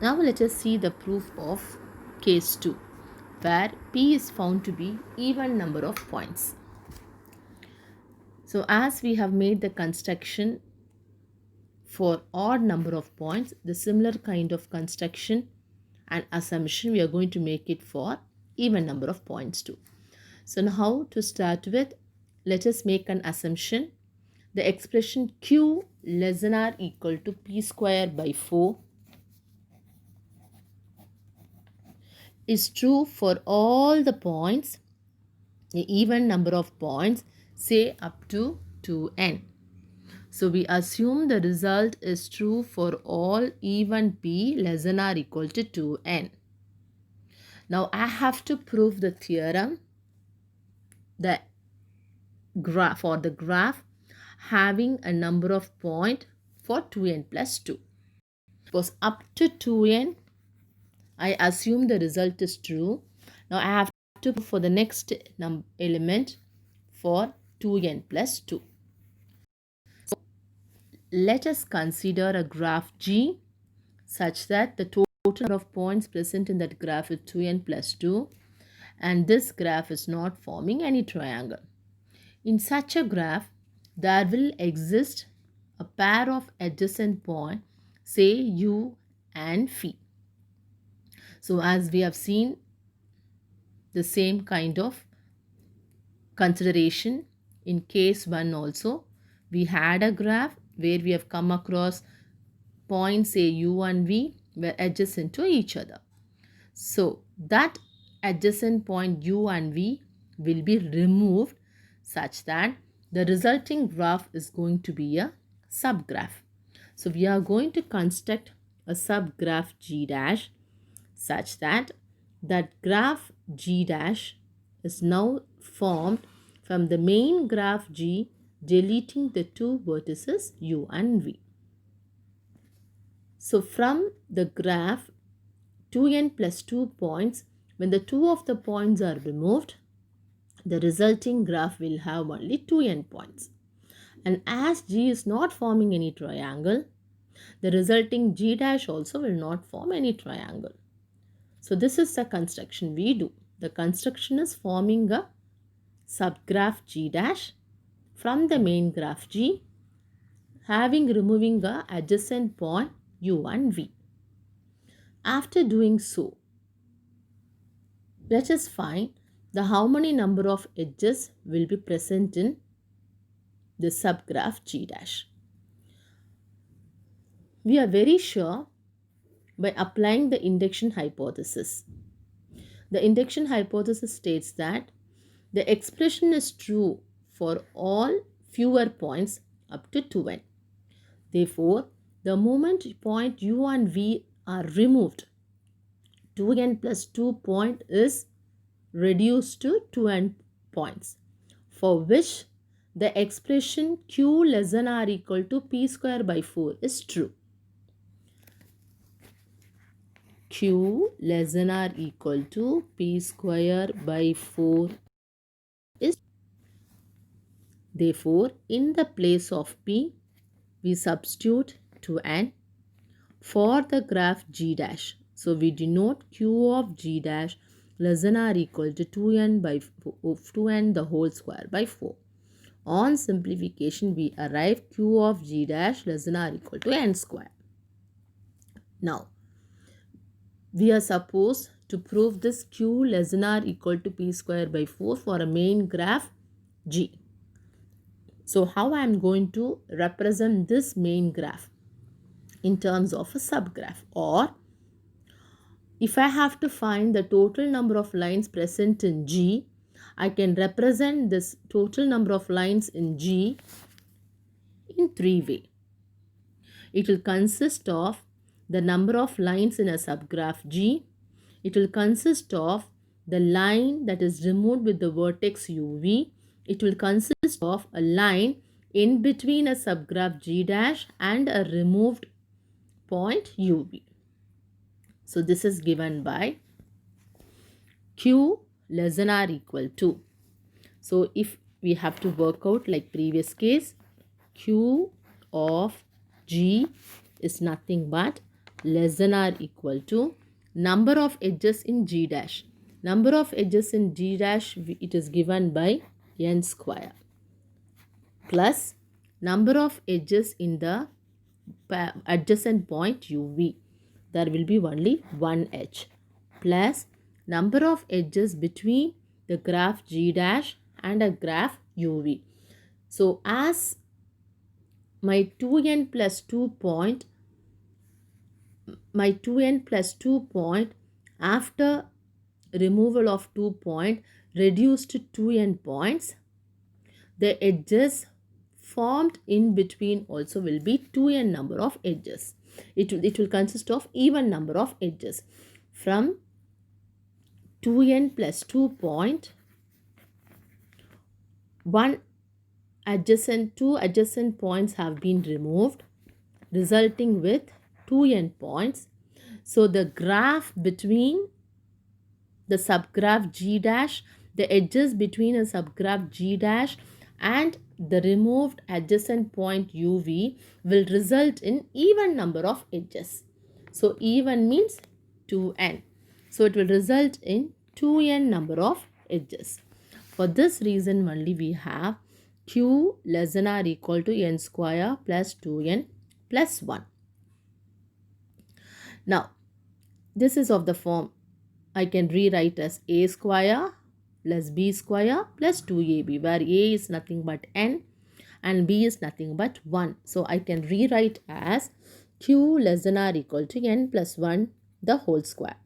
Now let us see the proof of case 2, where P is found to be even number of points. So as we have made the construction for odd number of points, the similar kind of construction and assumption we are going to make it for even number of points too. So now how to start with, let us make an assumption. The expression Q less than or equal to P square by 4 is true for all the points, the even number of points, say up to 2n. So we assume the result is true for all even P less than or equal to 2n. Now I have to prove the theorem, the graph for the graph having a number of point for 2n plus 2. Suppose up to 2n, I assume the result is true. Now I have to prove for the next element for 2n plus 2. So let us consider a graph G such that the total number of points present in that graph is 2n plus 2, and this graph is not forming any triangle. In such a graph, there will exist a pair of adjacent points, say U and Phi. So as we have seen the same kind of consideration in case 1 also, we had a graph where we have come across points say U and V were adjacent to each other. So that adjacent point U and V will be removed such that the resulting graph is going to be a subgraph. So we are going to construct a subgraph G dash such that graph G dash is now formed from the main graph G, deleting the two vertices U and V. So from the graph 2n plus 2 points, when the two of the points are removed, the resulting graph will have only 2n points. And as G is not forming any triangle, the resulting G dash also will not form any triangle. So this is the construction we do. The construction is forming a subgraph G dash from the main graph G, removing a adjacent point U and V. After doing so, let us find the how many number of edges will be present in the subgraph G dash. We are very sure by applying the induction hypothesis. The induction hypothesis states that the expression is true for all fewer points up to 2n. Therefore, the moment point U and V are removed, 2n plus 2 point is reduced to 2n points, for which the expression Q less than or equal to P square by 4 is true. Q less than or equal to P square by 4 is. Therefore, in the place of P, we substitute 2n for the graph G dash. So we denote Q of G dash less than or equal to 2n by 2n the whole square by 4. On simplification, we arrive Q of G dash less than or equal to n square. Now, we are supposed to prove this Q less than or equal to P square by 4 for a main graph G. So how I am going to represent this main graph in terms of a subgraph, or if I have to find the total number of lines present in G, I can represent this total number of lines in G in three ways. It will consist of the number of lines in a subgraph G. It will consist of the line that is removed with the vertex UV. It will consist of a line in between a subgraph G dash and a removed point UV. So this is given by Q less than or equal to. So if we have to work out like previous case, Q of G is nothing but less than or equal to number of edges in G dash. Number of edges in G dash, it is given by n square, plus number of edges in the adjacent point UV. There will be only one edge, plus number of edges between the graph G dash and a graph UV. So as my 2n plus 2 point, after removal of 2 point reduced to 2n points, the edges formed in between also will be 2n number of edges. It will consist of even number of edges. From 2n plus 2 point, two adjacent points have been removed, resulting with 2n points. So the graph between the subgraph G dash, the edges between a subgraph G dash and the removed adjacent point UV will result in even number of edges. So even means 2n. So it will result in 2n number of edges. For this reason only we have q less than or equal to n square plus 2n plus 1. Now this is of the form I can rewrite as a square plus b square plus 2ab, where a is nothing but n and b is nothing but 1. So I can rewrite as q less than or equal to n plus 1 the whole square.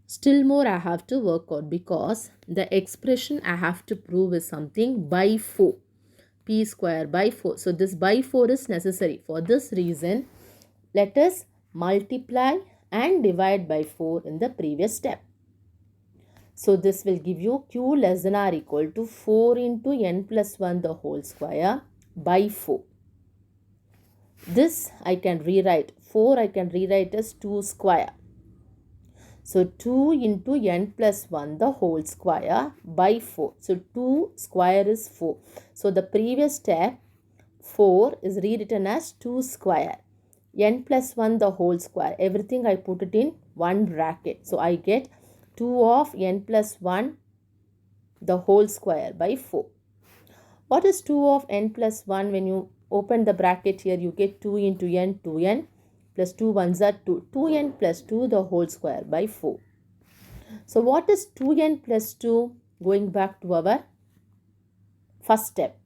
Still more I have to work out, because the expression I have to prove is something by 4. P square by 4. So this by 4 is necessary. For this reason, let us multiply and divide by 4 in the previous step. So this will give you q less than or equal to 4 into n plus 1 the whole square by 4. This I can rewrite. 4 I can rewrite as 2 square. So 2 into n plus 1 the whole square by 4. So 2 square is 4. So the previous step 4 is rewritten as 2 square. N plus 1 the whole square. Everything I put it in one bracket. So I get 2 of n plus 1 the whole square by 4. What is 2 of n plus 1? When you open the bracket here, you get 2 into n, 2n. Plus 2 ones are 2. 2n plus 2 the whole square by 4. So what is 2n plus 2? Going back to our first step.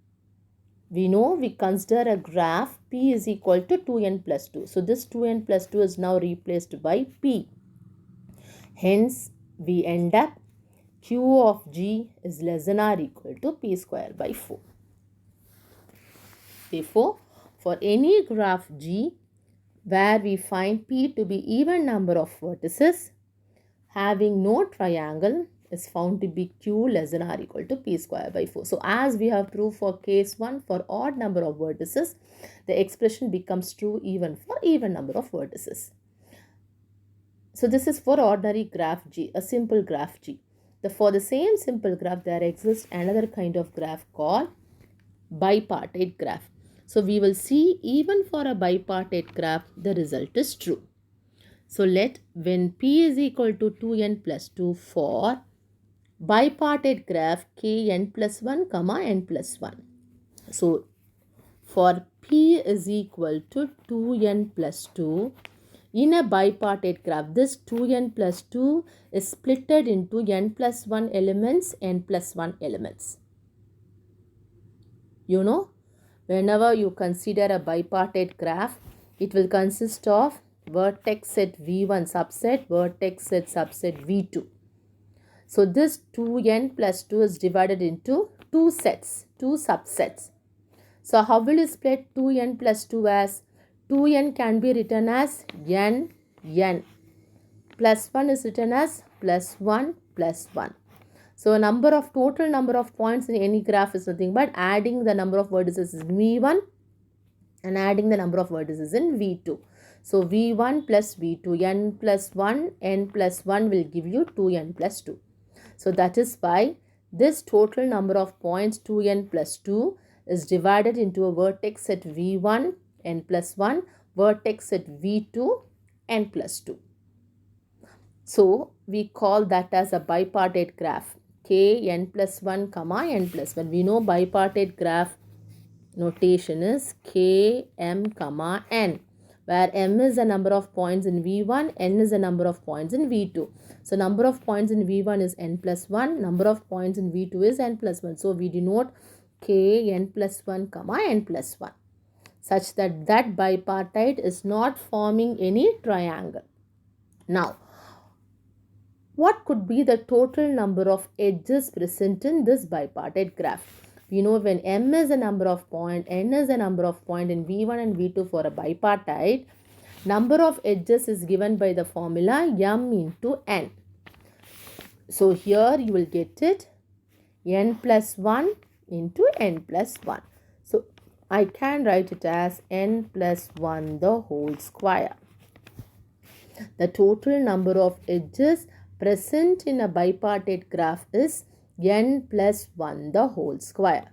We know we consider a graph P is equal to 2n plus 2. So this 2n plus 2 is now replaced by P. Hence we end up Q of G is less than or equal to P square by 4. Therefore, for any graph G where we find P to be even number of vertices having no triangle is found to be Q less than or equal to P square by 4. So as we have proved for case 1, for odd number of vertices, the expression becomes true even for even number of vertices. So this is for ordinary graph G, a simple graph G. For the same simple graph, there exists another kind of graph called bipartite graph. So we will see even for a bipartite graph, the result is true. So let when P is equal to 2n plus 2 for bipartite graph kn plus 1 comma n plus 1. So for P is equal to 2n plus 2 in a bipartite graph, this 2n plus 2 is splitted into n plus 1 elements, n plus 1 elements. You know, whenever you consider a bipartite graph, it will consist of vertex set V1 subset, vertex set subset V2. So this 2n plus 2 is divided into two sets, two subsets. So how will you split 2n plus 2 as? 2n can be written as n, plus 1 is written as plus 1, plus 1. So total number of points in any graph is nothing but adding the number of vertices in V1 and adding the number of vertices in V2. So V1 plus V2, n plus 1, n plus 1 will give you 2n plus 2. So that is why this total number of points 2n plus 2 is divided into a vertex set V1, n plus 1, vertex at V2 n plus 2. So we call that as a bipartite graph. K n plus 1 comma n plus 1. We know bipartite graph notation is K m comma n, where m is the number of points in V1, n is the number of points in V2. So number of points in V1 is n plus 1, number of points in V2 is n plus 1. So we denote K n plus 1 comma n plus 1, such that that bipartite is not forming any triangle. Now, what could be the total number of edges present in this bipartite graph? We know when m is the number of point, n is the number of point in V1 and V2 for a bipartite, number of edges is given by the formula m into n. So here you will get it n plus 1 into n plus 1. So I can write it as n plus 1 the whole square. The total number of edges present in a bipartite graph is n plus 1 the whole square.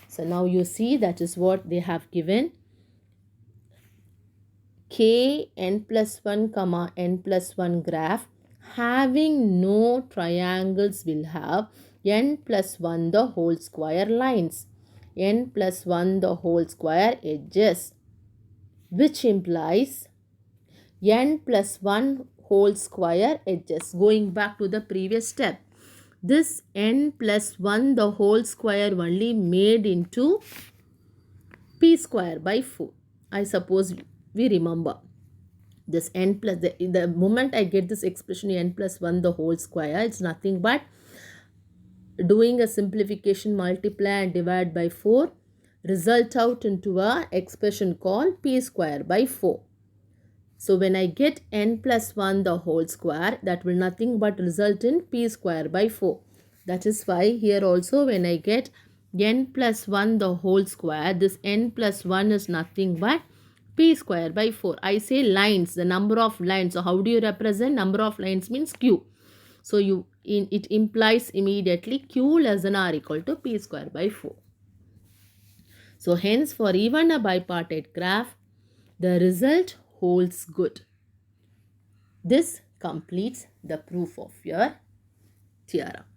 So now you see that is what they have given. K n plus 1 comma n plus 1 graph having no triangles will have n plus 1 the whole square lines, n plus 1 the whole square edges, which implies n plus 1 whole square edges. Going back to the previous step, this n plus 1 the whole square only made into p square by 4. I suppose we remember this n plus, the moment I get this expression n plus 1 the whole square, it's nothing but doing a simplification, multiply and divide by 4, result out into a expression called p square by 4. So when I get n plus 1 the whole square, that will nothing but result in p square by 4. That is why here also when I get n plus 1 the whole square, this n plus 1 is nothing but p square by 4. I say lines, the number of lines. So how do you represent? Number of lines means q. So it implies immediately q less than or equal to p square by 4. So hence for even a bipartite graph, the result holds good. This completes the proof of your theorem.